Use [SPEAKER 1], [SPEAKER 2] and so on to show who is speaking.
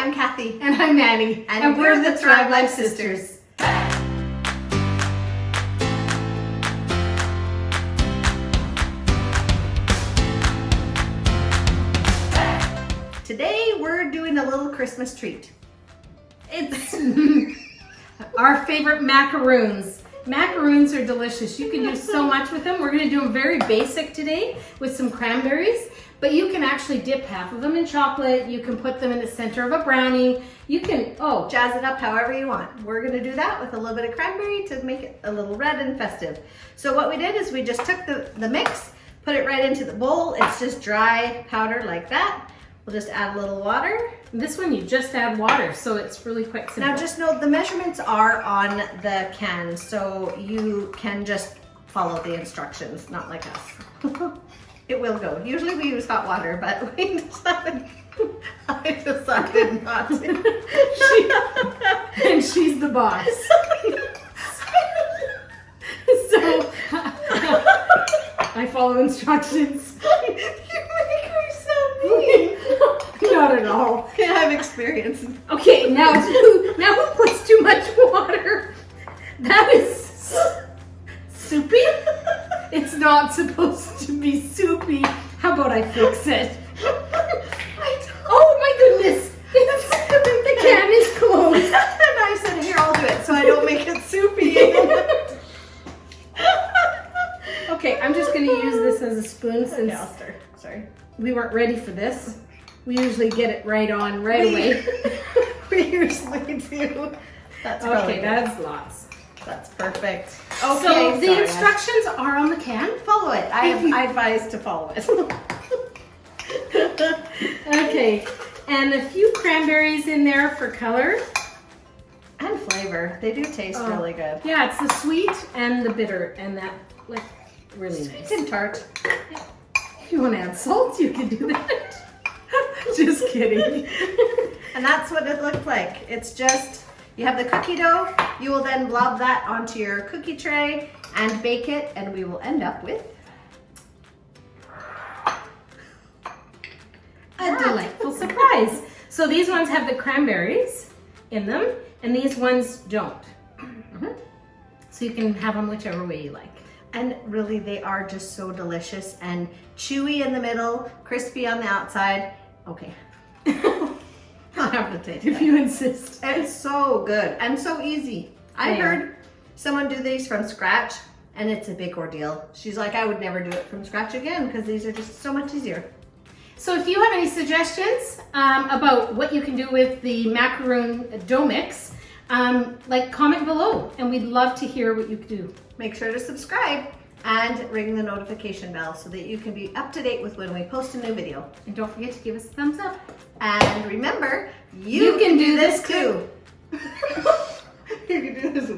[SPEAKER 1] I'm Kathy.
[SPEAKER 2] And I'm Maddie.
[SPEAKER 1] And we're the Thrive Life Sisters. Today we're doing a little Christmas treat.
[SPEAKER 2] It's our favorite macaroons. Macaroons are delicious. You can do so much with them. We're going to do them very basic today with some cranberries, but you can actually dip half of them in chocolate. You can put them in the center of a brownie. You can,
[SPEAKER 1] jazz it up however you want. We're going to do that with a little bit of cranberry to make it a little red and festive. So what we did is we just took the mix, put it right into the bowl. It's just dry powder like that. We'll just add a little water.
[SPEAKER 2] This one you just add water, so it's really quite simple.
[SPEAKER 1] Now just know the measurements are on the can, so you can just follow the instructions, not like us. It will go. Usually we use hot water, but I decided not to.
[SPEAKER 2] And she's the boss. So I follow instructions.
[SPEAKER 1] You make her so mean.
[SPEAKER 2] Not at all.
[SPEAKER 1] I have experience.
[SPEAKER 2] Okay, now who puts too much water? That is soupy. It's not supposed to be soupy. How about I fix it? Oh my goodness! The can is closed.
[SPEAKER 1] And I said, here, I'll do it so I don't make it soupy.
[SPEAKER 2] Okay, I'm just going to use this as a spoon since
[SPEAKER 1] Okay, I'll stir. Sorry.
[SPEAKER 2] we weren't ready for this. We usually get it right on right away.
[SPEAKER 1] We usually do. That's
[SPEAKER 2] Okay,
[SPEAKER 1] good.
[SPEAKER 2] that's lots.
[SPEAKER 1] That's perfect.
[SPEAKER 2] Okay, so the instructions are on the can.
[SPEAKER 1] Follow it. I advise to follow it.
[SPEAKER 2] Okay, and a few cranberries in there for color.
[SPEAKER 1] And flavor. They do taste really good.
[SPEAKER 2] Yeah, it's the sweet and the bitter, and that, like, really nice.
[SPEAKER 1] It's tart.
[SPEAKER 2] If you want to add salt, you can do that. Just kidding.
[SPEAKER 1] And that's what it looks like. It's just, you have the cookie dough. You will then blob that onto your cookie tray and bake it, and we will end up with
[SPEAKER 2] A delightful surprise. So these ones have the cranberries in them, and these ones don't. So you can have them whichever way you like.
[SPEAKER 1] And really, they are just so delicious and chewy in the middle, crispy on the outside. Okay. I'll have to taste
[SPEAKER 2] If
[SPEAKER 1] it.
[SPEAKER 2] you insist.
[SPEAKER 1] It's so good and so easy. I heard someone do these from scratch, and it's a big ordeal. She's like, I would never do it from scratch again because these are just so much easier.
[SPEAKER 2] So if you have any suggestions about what you can do with the macaroon dough mix, comment below, and we'd love to hear what you can do.
[SPEAKER 1] Make sure to subscribe and ring the notification bell so that you can be up to date with when we post a new video.
[SPEAKER 2] And don't forget to give us a thumbs up.
[SPEAKER 1] And remember, you can do this too. You can do this.